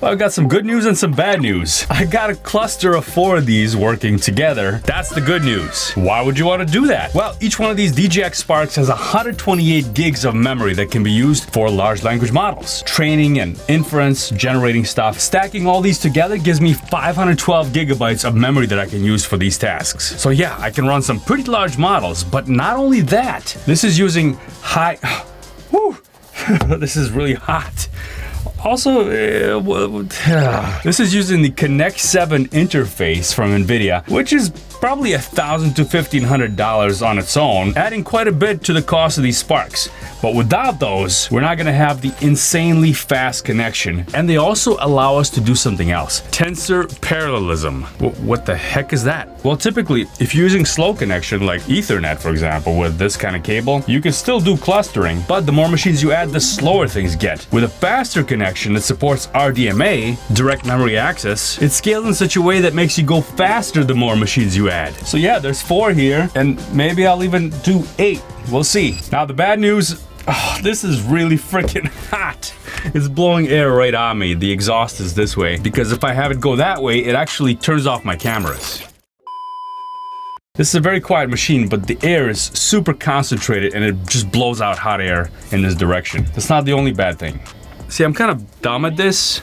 Well, I've got some good news and some bad news. I got a cluster of 4 of these working together. That's the good news. Why would you want to do that? Well, each one of these DGX Sparks has 128 gigs of memory that can be used for large language models. Training and inference, generating stuff. Stacking all these together gives me 512 gigabytes of memory that I can use for these tasks. So yeah, I can run some pretty large models, but not only that, this is using high... Whew, this is really hot. Also, this is using the Connect 7 interface from NVIDIA, which is probably $1,000 to $1,500 on its own, adding quite a bit to the cost of these Sparks. But without those, we're not going to have the insanely fast connection. And they also allow us to do something else. Tensor parallelism. What the heck is that? Well, typically, if you're using slow connection like Ethernet, for example, with this kind of cable, you can still do clustering, but the more machines you add, the slower things get. With a faster connection that supports RDMA, direct memory access, it's scaled in such a way that makes you go faster the more machines you add. So yeah, there's 4 here, and maybe I'll even do 8. We'll see. Now the bad news, this is really freaking hot. It's blowing air right on me. The exhaust is this way, because if I have it go that way, it actually turns off my cameras. This is a very quiet machine, but the air is super concentrated and it just blows out hot air in this direction. That's not the only bad thing. See, I'm kind of dumb at this,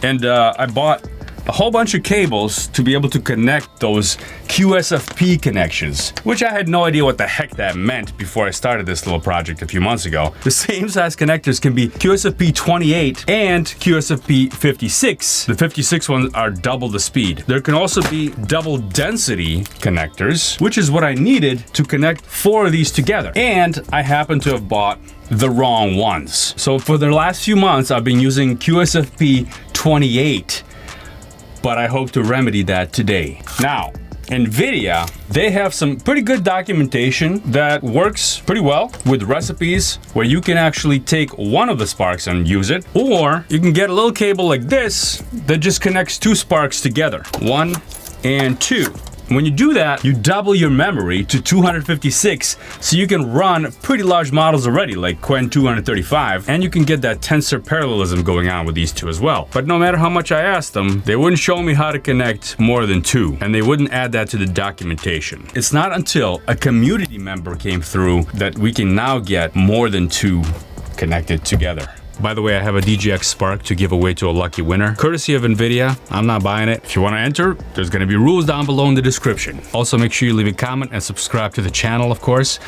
and I bought a whole bunch of cables to be able to connect those QSFP connections, which I had no idea what the heck that meant before I started this little project a few months ago. The same size connectors can be QSFP 28 and QSFP 56. The 56 ones are double the speed. There can also be double density connectors, which is what I needed to connect 4 of these together. And I happen to have bought the wrong ones. So for the last few months, I've been using QSFP 28. But I hope to remedy that today. Now, NVIDIA, they have some pretty good documentation that works pretty well with recipes where you can actually take one of the Sparks and use it, or you can get a little cable like this that just connects 2 Sparks together, 1 and 2. When you do that, you double your memory to 256, so you can run pretty large models already, like Qwen 235, and you can get that tensor parallelism going on with these 2 as well. But no matter how much I asked them, they wouldn't show me how to connect more than 2, and they wouldn't add that to the documentation. It's not until a community member came through that we can now get more than 2 connected together. By the way, I have a DGX Spark to give away to a lucky winner, courtesy of NVIDIA. I'm not buying it. If you want to enter, there's going to be rules down below in the description. Also, make sure you leave a comment and subscribe to the channel, of course.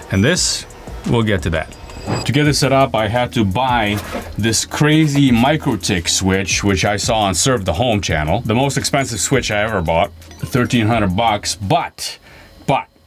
And this, we'll get to that. To get this set up, I had to buy this crazy MikroTik switch, which I saw on Serve the Home channel. The most expensive switch I ever bought, $1,300, but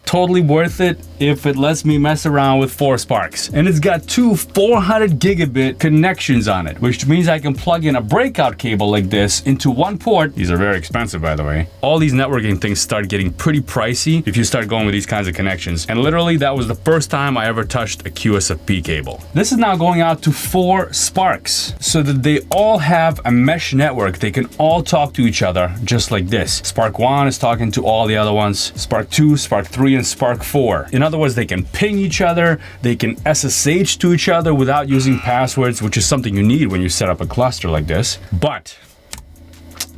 totally worth it if it lets me mess around with 4 Sparks. And it's got 2 400 gigabit connections on it, which means I can plug in a breakout cable like this into one port. These are very expensive, by the way. All these networking things start getting pretty pricey if you start going with these kinds of connections. And literally, that was the first time I ever touched a QSFP cable. This is now going out to 4 Sparks so that they all have a mesh network. They can all talk to each other just like this. Spark 1 is talking to all the other ones. Spark 2, Spark 3, and Spark 4. In other words, they can ping each other, they can SSH to each other without using passwords, which is something you need when you set up a cluster like this. But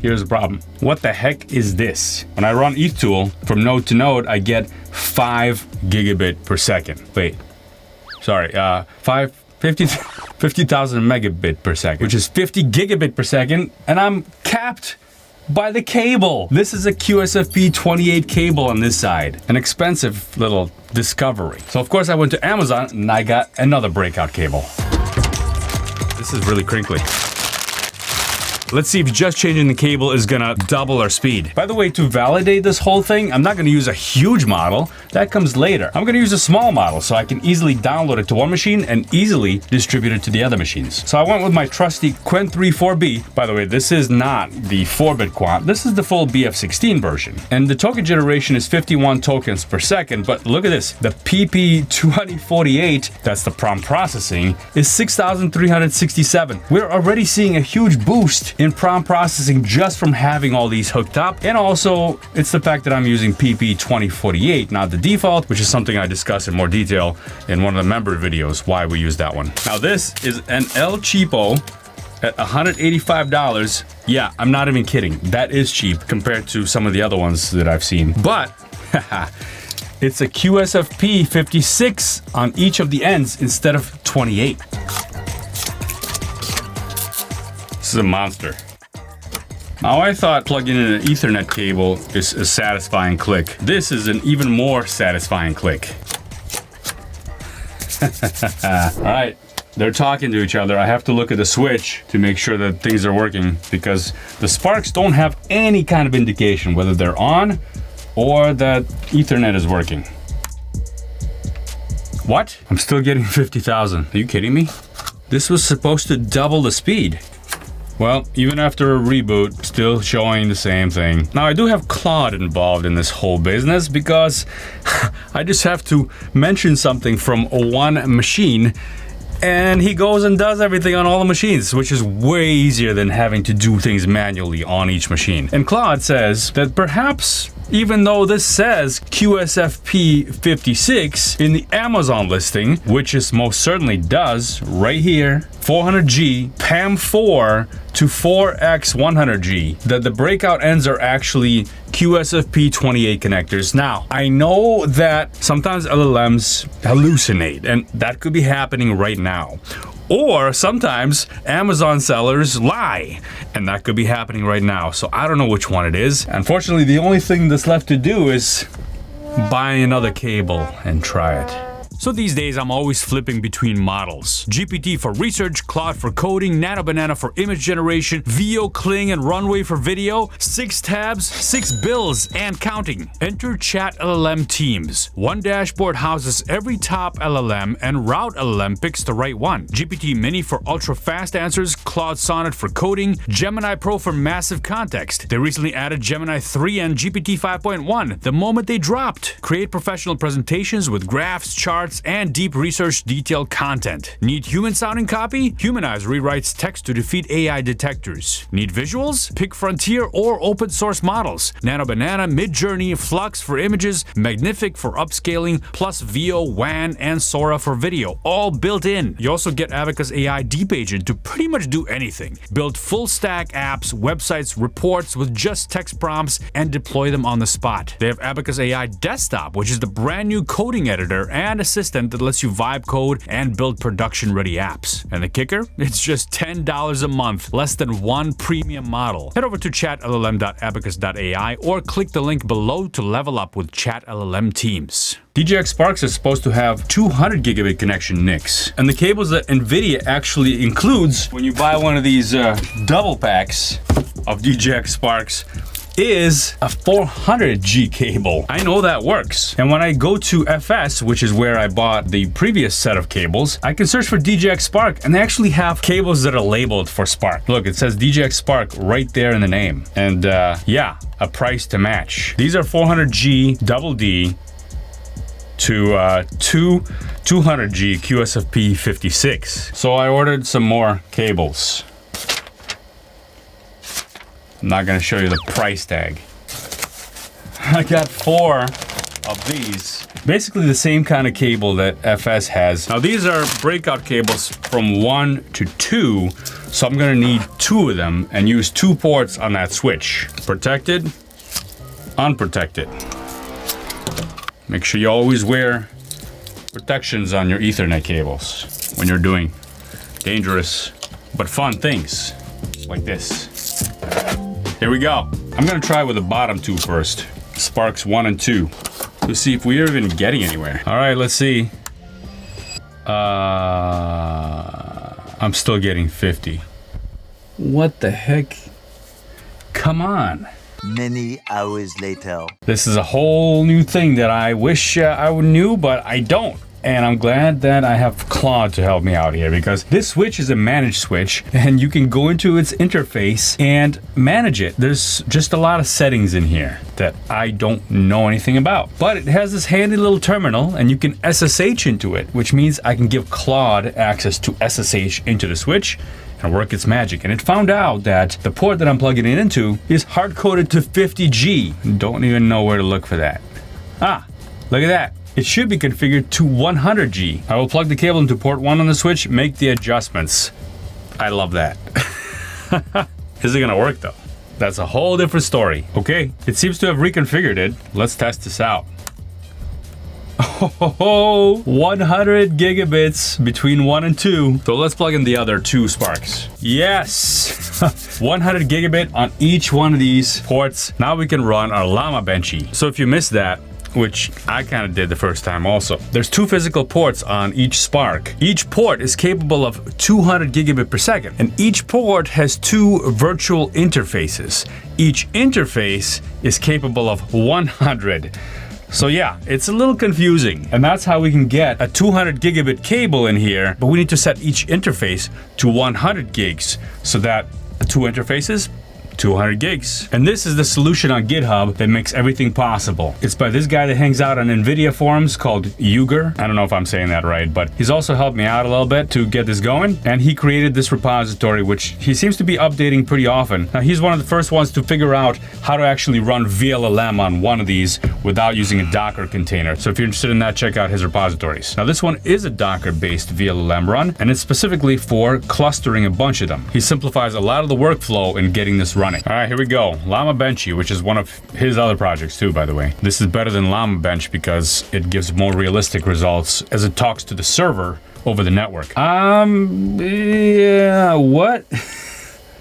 here's the problem. What the heck is this? When I run ethtool from node to node, I get 5 gigabit per second. Wait, sorry, 50,000 megabit per second, which is 50 gigabit per second, and I'm capped by the cable. This is a QSFP 28 cable on this side. An expensive little discovery. So of course I went to Amazon and I got another breakout cable. This is really crinkly. Let's see if just changing the cable is gonna double our speed. By the way, to validate this whole thing, I'm not gonna use a huge model. That comes later. I'm gonna use a small model so I can easily download it to one machine and easily distribute it to the other machines. So I went with my trusty Qwen 3 4B. By the way, this is not the 4-bit quant. This is the full BF16 version. And the token generation is 51 tokens per second, but look at this. The PP2048, that's the prompt processing, is 6,367. We're already seeing a huge boost in prompt processing just from having all these hooked up. And also, it's the fact that I'm using PP2048, not the default, which is something I discuss in more detail in one of the member videos, why we use that one. Now this is an El Cheapo at $185. Yeah, I'm not even kidding. That is cheap compared to some of the other ones that I've seen. But it's a QSFP 56 on each of the ends instead of 28. This is a monster. Now, I thought plugging in an Ethernet cable is a satisfying click. This is an even more satisfying click. All right, they're talking to each other. I have to look at the switch to make sure that things are working because the Sparks don't have any kind of indication whether they're on or that Ethernet is working. What? I'm still getting 50,000. Are you kidding me? This was supposed to double the speed. Well, even after a reboot, still showing the same thing. Now, I do have Claude involved in this whole business because I just have to mention something from one machine and he goes and does everything on all the machines, which is way easier than having to do things manually on each machine. And Claude says that perhaps, even though this says QSFP 56 in the Amazon listing, which it most certainly does right here, 400G, PAM4 to 4X100G, that the breakout ends are actually QSFP 28 connectors. Now, I know that sometimes LLMs hallucinate, and that could be happening right now. Or sometimes Amazon sellers lie, and that could be happening right now. So I don't know which one it is. Unfortunately, the only thing that's left to do is buy another cable and try it. So these days, I'm always flipping between models. GPT for research, Claude for coding, Nano Banana for image generation, VO, Kling, and Runway for video, 6 tabs, 6 bills, and counting. Enter Chat LLM Teams. One dashboard houses every top LLM, and Route LLM picks the right one. GPT Mini for ultra-fast answers, Claude Sonnet for coding, Gemini Pro for massive context. They recently added Gemini 3 and GPT 5.1 the moment they dropped. Create professional presentations with graphs, charts, and deep research detailed content. Need human-sounding copy? Humanize rewrites text to defeat AI detectors. Need visuals? Pick frontier or open source models. Nano Banana, Midjourney, Flux for images, Magnific for upscaling, plus VO, WAN, and Sora for video, all built in. You also get Abacus AI Deep Agent to pretty much do anything. Build full-stack apps, websites, reports with just text prompts, and deploy them on the spot. They have Abacus AI Desktop, which is the brand new coding editor and assistant that lets you vibe code and build production-ready apps. And the kicker? It's just $10 a month, less than one premium model. Head over to chatllm.abacus.ai or click the link below to level up with Chat LLM Teams. DGX Sparks is supposed to have 200 gigabit connection NICs, and the cables that NVIDIA actually includes when you buy one of these double packs of DGX Sparks is a 400G cable. I know that works. And when I go to FS, which is where I bought the previous set of cables, I can search for DGX Spark and they actually have cables that are labeled for Spark. Look, it says DGX Spark right there in the name. And yeah, a price to match. These are 400G double D to 200G QSFP 56. So I ordered some more cables. I'm not going to show you the price tag. I got 4 of these. Basically the same kind of cable that FS has. Now these are breakout cables from 1 to 2, so I'm going to need 2 of them and use 2 ports on that switch. Protected, unprotected. Make sure you always wear protections on your Ethernet cables when you're doing dangerous but fun things like this. Here we go. I'm gonna try with the bottom 2 first. Sparks 1 and 2. To see if we're even getting anywhere. All right, let's see. I'm still getting 50. What the heck? Come on. Many hours later. This is a whole new thing that I wish I knew, but I don't. And I'm glad that I have Claude to help me out here because this switch is a managed switch and you can go into its interface and manage it. There's just a lot of settings in here that I don't know anything about. But it has this handy little terminal and you can SSH into it, which means I can give Claude access to SSH into the switch and work its magic. And it found out that the port that I'm plugging it into is hard-coded to 50G. Don't even know where to look for that. Ah, look at that. It should be configured to 100G. I will plug the cable into port 1 on the switch, make the adjustments. I love that. Is it gonna work though? That's a whole different story. Okay, it seems to have reconfigured it. Let's test this out. Oh, 100 gigabits between 1 and 2. So let's plug in the other 2 Sparks. Yes, 100 gigabit on each one of these ports. Now we can run our Llama Benchy. So if you missed that, which I kind of did the first time also. There's 2 physical ports on each Spark. Each port is capable of 200 gigabit per second, and each port has 2 virtual interfaces. Each interface is capable of 100. So yeah, it's a little confusing, and that's how we can get a 200 gigabit cable in here, but we need to set each interface to 100 gigs so that the 2 interfaces 200 gigs. And this is the solution on GitHub that makes everything possible. It's by this guy that hangs out on NVIDIA forums called Uger. I don't know if I'm saying that right, but he's also helped me out a little bit to get this going. And he created this repository, which he seems to be updating pretty often. Now, he's one of the first ones to figure out how to actually run VLLM on one of these without using a Docker container. So if you're interested in that, check out his repositories. Now, this one is a Docker-based VLLM run, and it's specifically for clustering a bunch of them. He simplifies a lot of the workflow in getting this running. All right, here we go. Llama Benchy, which is one of his other projects too, by the way. This is better than Llama Bench because it gives more realistic results as it talks to the server over the network. Yeah, what?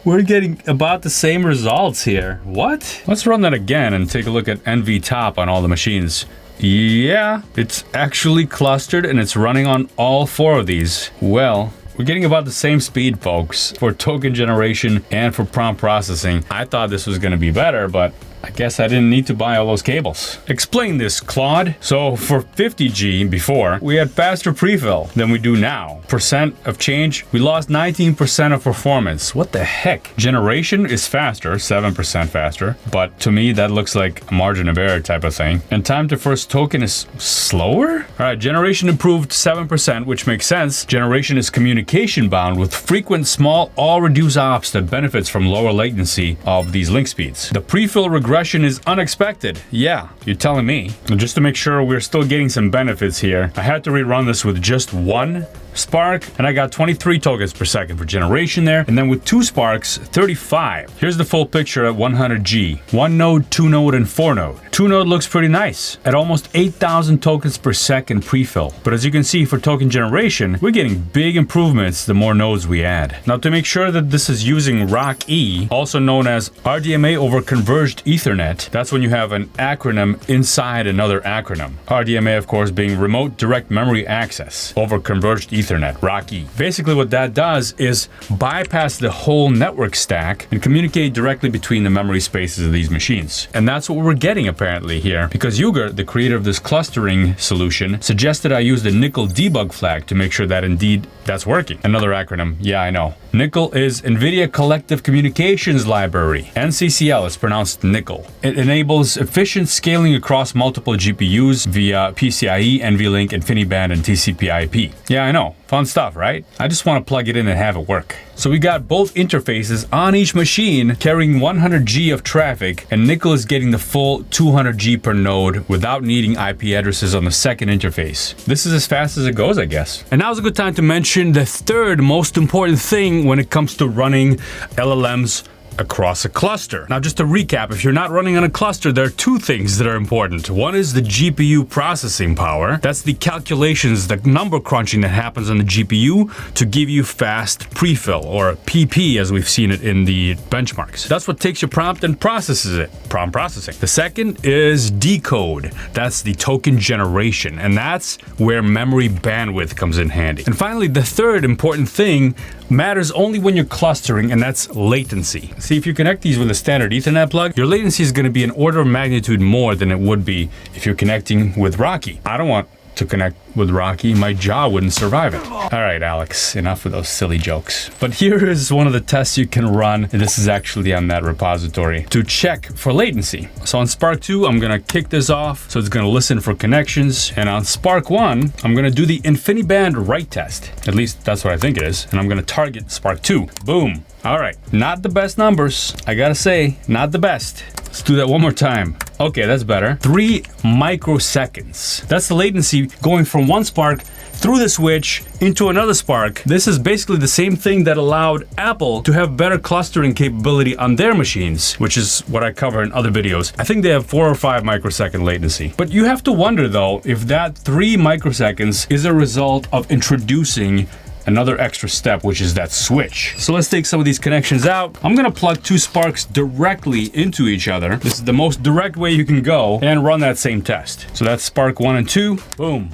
We're getting about the same results here. What? Let's run that again and take a look at NV top on all the machines. Yeah, it's actually clustered and it's running on all 4 of these. Well, we're getting about the same speed, folks, for token generation and for prompt processing. I thought this was gonna be better, but I guess I didn't need to buy all those cables. Explain this, Claude. So for 50G before, we had faster prefill than we do now. Percent of change, we lost 19% of performance. What the heck? Generation is faster, 7% faster, but to me that looks like a margin of error type of thing. And time to first token is slower? All right, generation improved 7%, which makes sense. Generation is communication bound with frequent small all reduce ops that benefits from lower latency of these link speeds. The prefill regression is unexpected. Yeah, you're telling me. And just to make sure we're still getting some benefits here, I had to rerun this with just 1 Spark, and I got 23 tokens per second for generation there, and then with 2 Sparks, 35. Here's the full picture at 100G. 1 node, 2 node, and 4 node. 2 node looks pretty nice at almost 8,000 tokens per second prefill. But as you can see for token generation, we're getting big improvements the more nodes we add. Now to make sure that this is using RoCE, also known as RDMA over Converged Ethernet, that's when you have an acronym inside another acronym. RDMA, of course, being Remote Direct Memory Access over Converged Ethernet. RoCE. Basically what that does is bypass the whole network stack and communicate directly between the memory spaces of these machines. And that's what we're getting apparently here, because Uger, the creator of this clustering solution, suggested I use the Nickel debug flag to make sure that indeed that's working. Another acronym, yeah, I know. Nickel is NVIDIA Collective Communications Library. NCCL is pronounced Nickel. It enables efficient scaling across multiple GPUs via PCIe, NVLink, InfiniBand, and TCP/IP. Yeah, I know. Fun stuff, right? I just want to plug it in and have it work. So we got both interfaces on each machine carrying 100G of traffic, and Nickel is getting the full 200G per node without needing IP addresses on the second interface. This is as fast as it goes, I guess. And now's a good time to mention the third most important thing when it comes to running LLMs across a cluster. Now, just to recap, if you're not running on a cluster, there are 2 things that are important. One is the GPU processing power. That's the calculations, the number crunching that happens on the GPU to give you fast prefill, or PP as we've seen it in the benchmarks. That's what takes your prompt and processes it. Prompt processing. The second is decode. That's the token generation, and that's where memory bandwidth comes in handy. And finally, the third important thing matters only when you're clustering, and that's latency. See, if you connect these with a standard Ethernet plug, your latency is going to be an order of magnitude more than it would be if you're connecting with RoCE. I don't want to connect with RoCE, my jaw wouldn't survive it. All right, Alex, enough of those silly jokes. But here is one of the tests you can run, and this is actually on that repository, to check for latency. So on Spark 2, I'm gonna kick this off, so it's gonna listen for connections, and on Spark 1, I'm gonna do the InfiniBand write test. At least that's what I think it is, and I'm gonna target Spark 2. Boom. All right, not the best numbers. I gotta say, not the best. Let's do that one more time. Okay, that's better. 3 microseconds. That's the latency going from one spark through the switch into another spark. This is basically the same thing that allowed Apple to have better clustering capability on their machines, which is what I cover in other videos. I think they have 4 or 5 microsecond latency. But you have to wonder though, if that 3 microseconds is a result of introducing another extra step, which is that switch. So let's take some of these connections out. I'm gonna plug 2 sparks directly into each other. This is the most direct way you can go, and run that same test. So that's spark 1 and 2, boom.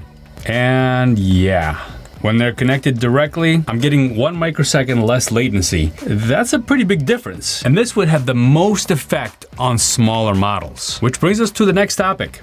And yeah, when they're connected directly, I'm getting 1 microsecond less latency. That's a pretty big difference. And this would have the most effect on smaller models. Which brings us to the next topic.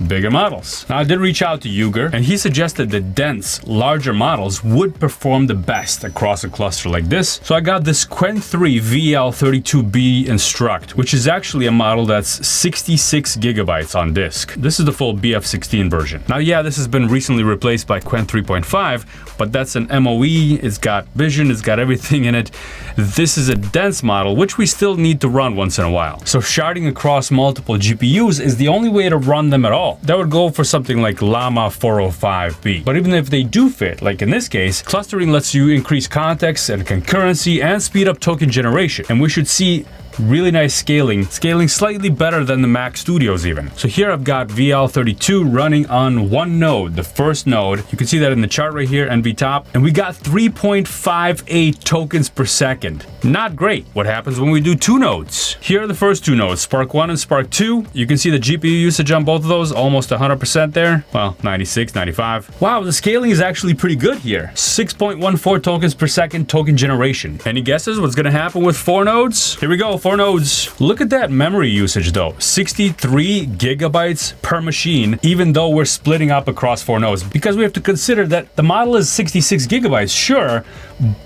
Bigger models. Now I did reach out to Uger, and he suggested that dense, larger models would perform the best across a cluster like this. So I got this Qwen 3 VL32B Instruct, which is actually a model that's 66 gigabytes on disk. This is the full BF16 version. Now yeah, this has been recently replaced by Qwen 3.5, but that's an MOE, it's got vision, it's got everything in it. This is a dense model, which we still need to run once in a while. So sharding across multiple GPUs is the only way to run them at all. That would go for something like llama.cpp. But even if they do fit, like in this case, clustering lets you increase context and concurrency and speed up token generation. And we should see really nice scaling slightly better than the Mac Studios even. So here I've got VL32 running on 1 node, the first node. You can see that in the chart right here, NV top, and we got 3.58 tokens per second. Not great. What happens when we do 2 nodes? Here are the first 2 nodes, Spark 1 and Spark 2. You can see the GPU usage on both of those, almost 100% there. Well, 96, 95. Wow, the scaling is actually pretty good here. 6.14 tokens per second token generation. Any guesses what's gonna happen with 4 nodes? Here we go. 4 nodes. Look at that memory usage though, 63 gigabytes per machine, even though we're splitting up across 4 nodes, because we have to consider that the model is 66 gigabytes, sure,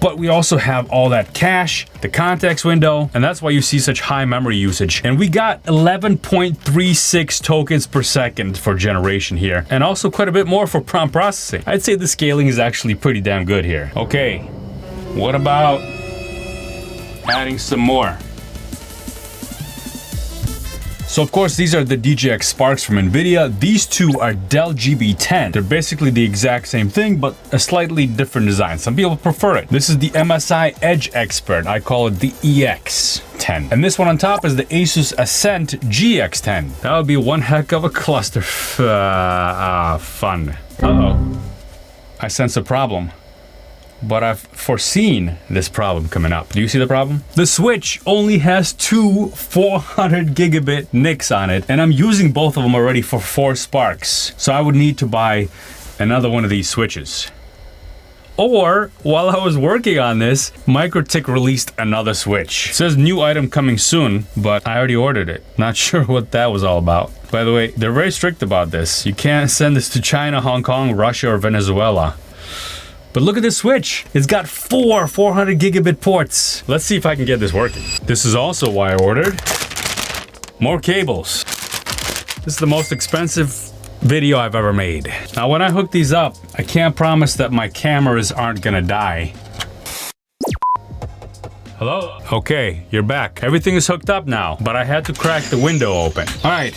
but we also have all that cache, the context window, and that's why you see such high memory usage. And we got 11.36 tokens per second for generation here, and also quite a bit more for prompt processing. I'd say the scaling is actually pretty damn good here. Okay, what about adding some more? So of course, these are the DGX Sparks from NVIDIA. These 2 are Dell GB10. They're basically the exact same thing, but a slightly different design. Some people prefer it. This is the MSI Edge Expert. I call it the EX10. And this one on top is the Asus Ascent GX10. That would be one heck of a cluster. Fun. Uh-oh. I sense a problem. But I've foreseen this problem coming up. Do you see the problem? The switch only has 2 400 gigabit NICs on it, and I'm using both of them already for 4 sparks. So I would need to buy another one of these switches. Or, while I was working on this, MikroTik released another switch. It says new item coming soon, but I already ordered it. Not sure what that was all about. By the way, they're very strict about this. You can't send this to China, Hong Kong, Russia, or Venezuela. But look at this switch. It's got 4 400 gigabit ports. Let's see if I can get this working. This is also why I ordered more cables. This is the most expensive video I've ever made. Now, when I hook these up, I can't promise that my cameras aren't gonna die. Hello? Okay, you're back. Everything is hooked up now, but I had to crack the window open. All right,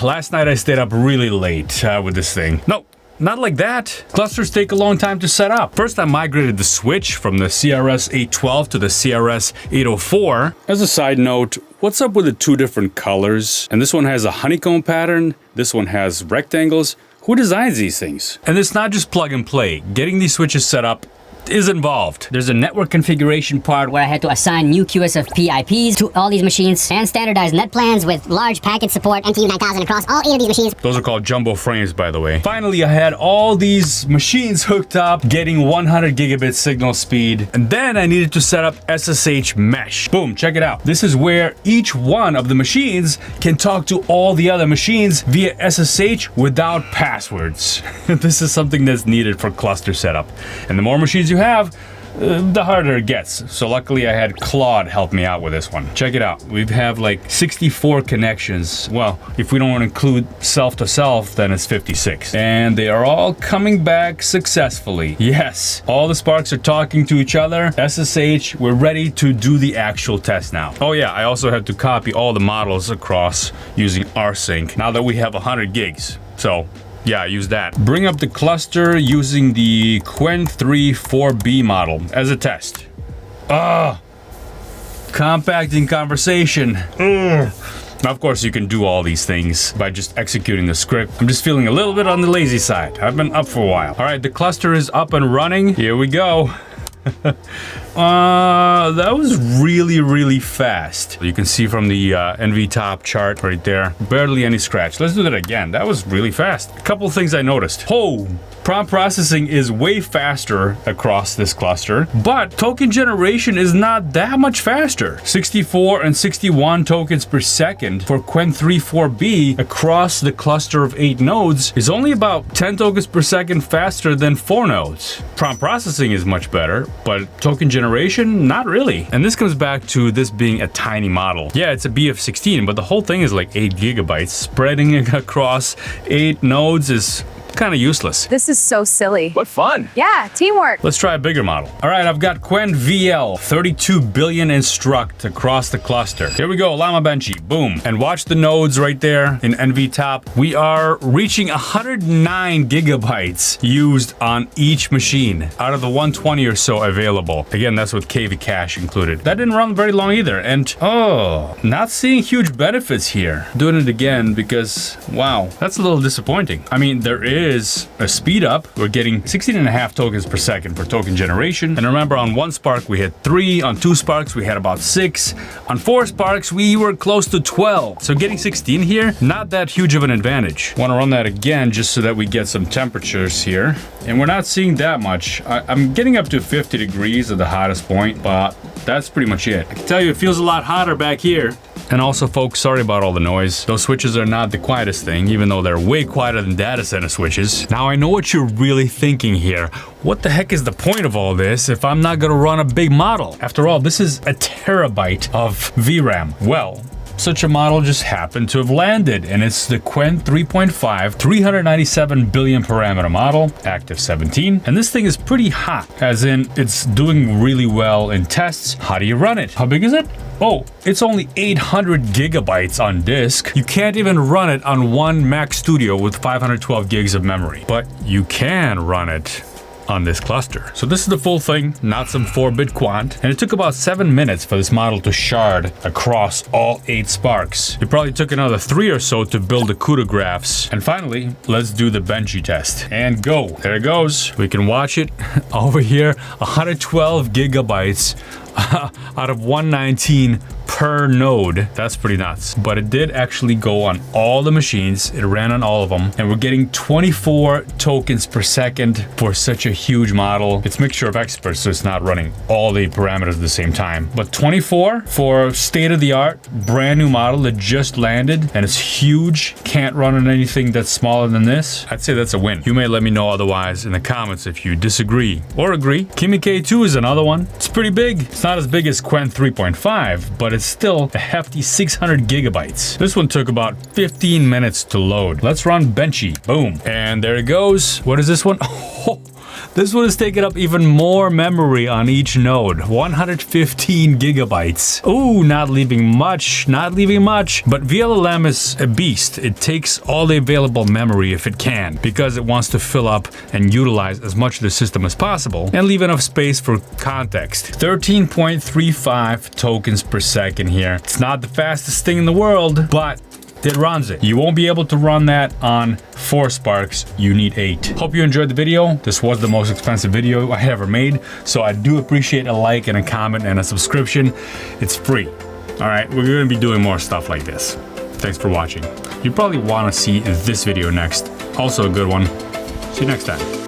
last night I stayed up really late with this thing. Nope. Not like that. Clusters take a long time to set up. First, I migrated the switch from the CRS 812 to the CRS 804. As a side note, what's up with the 2 different colors? And this one has a honeycomb pattern. This one has rectangles. Who designs these things? And it's not just plug and play. Getting these switches set up is involved. There's a network configuration part where I had to assign new QSFP IPs to all these machines and standardize net plans with large packet support NTU 9000 across all 8 of these machines. Those are called jumbo frames, by the way. Finally, I had all these machines hooked up, getting 100 gigabit signal speed, and then I needed to set up SSH mesh. Boom, check it out. This is where each one of the machines can talk to all the other machines via SSH without passwords. This is something that's needed for cluster setup. And the more machines you have, the harder it gets. So luckily I had Claude help me out with this one. Check it out. We have like 64 connections. Well, if we don't include self to self, then it's 56. And they are all coming back successfully. Yes, all the sparks are talking to each other. SSH, we're ready to do the actual test now. Oh yeah, I also had to copy all the models across using rsync now that we have 100 gigs. So yeah, use that. Bring up the cluster using the Qwen 3 4B model as a test. Compacting conversation. Now, of course, you can do all these things by just executing the script. I'm just feeling a little bit on the lazy side. I've been up for a while. All right, the cluster is up and running. Here we go. That was really fast. You can see from the NV top chart right there, barely any scratch. Let's do that again. That was really fast. A couple of things I noticed. Prompt processing is way faster across this cluster, but token generation is not that much faster. 64 and 61 tokens per second for Qwen 3 4B across the cluster of 8 nodes is only about 10 tokens per second faster than 4 nodes. Prompt processing is much better, but token generation, not really. And this comes back to this being a tiny model. Yeah, it's a BF16, but the whole thing is like 8 gigabytes. Spreading it across 8 nodes is kind of useless. This is so silly. But fun. Yeah, teamwork. Let's try a bigger model. All right, I've got Qwen VL, 32 billion instruct across the cluster. Here we go, Llama Benchy, boom. And watch the nodes right there in NV top. We are reaching 109 gigabytes used on each machine out of the 120 or so available. Again, that's with KV cache included. That didn't run very long either. And not seeing huge benefits here. Doing it again because, wow, that's a little disappointing. I mean, there is a speed up. We're getting 16.5 tokens per second for token generation. And remember, on 1 spark we had 3, on 2 sparks we had about 6, on 4 sparks we were close to 12. So getting 16 here, not that huge of an advantage. Want to run that again just so that we get some temperatures here. And we're not seeing that much. I'm getting up to 50 degrees at the hottest point, but that's pretty much it. I can tell you it feels a lot hotter back here. And also, folks, sorry about all the noise. Those switches are not the quietest thing, even though they're way quieter than data center switches. Now, I know what you're really thinking here. What the heck is the point of all this if I'm not gonna run a big model? After all, this is a terabyte of VRAM. Well, such a model just happened to have landed, and it's the Qwen 3.5 397 billion parameter model, active 17. And this thing is pretty hot, as in it's doing really well in tests. How do you run it? How big is it? Oh, it's only 800 gigabytes on disk. You can't even run it on one Mac Studio with 512 gigs of memory, but you can run it on this cluster. So this is the full thing, not some 4-bit quant, and it took about 7 minutes for this model to shard across all 8 sparks. It probably took another 3 or so to build the CUDA graphs. And finally, let's do the Benchy test. And go. There it goes. We can watch it over here, 112 gigabytes out of 119 per node. That's pretty nuts. But it did actually go on all the machines. It ran on all of them. And we're getting 24 tokens per second for such a huge model. It's a mixture of experts, so it's not running all the parameters at the same time. But 24 for state-of-the-art, brand new model that just landed, and it's huge. Can't run on anything that's smaller than this. I'd say that's a win. You may let me know otherwise in the comments if you disagree or agree. Kimi K2 is another one. It's pretty big. It's not as big as Qwen 3.5, but it's still a hefty 600 gigabytes. This one took about 15 minutes to load. Let's run Benchy. Boom. And there it goes. What is this one? Oh, this one is taking up even more memory on each node. 115 gigabytes. Ooh, not leaving much, not leaving much. But VLLM is a beast. It takes all the available memory if it can, because it wants to fill up and utilize as much of the system as possible and leave enough space for context. 13.35 tokens per second here. It's not the fastest thing in the world, but it runs it. You won't be able to run that on 4 sparks. You need 8. Hope you enjoyed the video. This was the most expensive video I ever made, so I do appreciate a like and a comment and a subscription. It's free. All right, we're gonna be doing more stuff like this. Thanks for watching. You probably wanna see this video next. Also a good one. See you next time.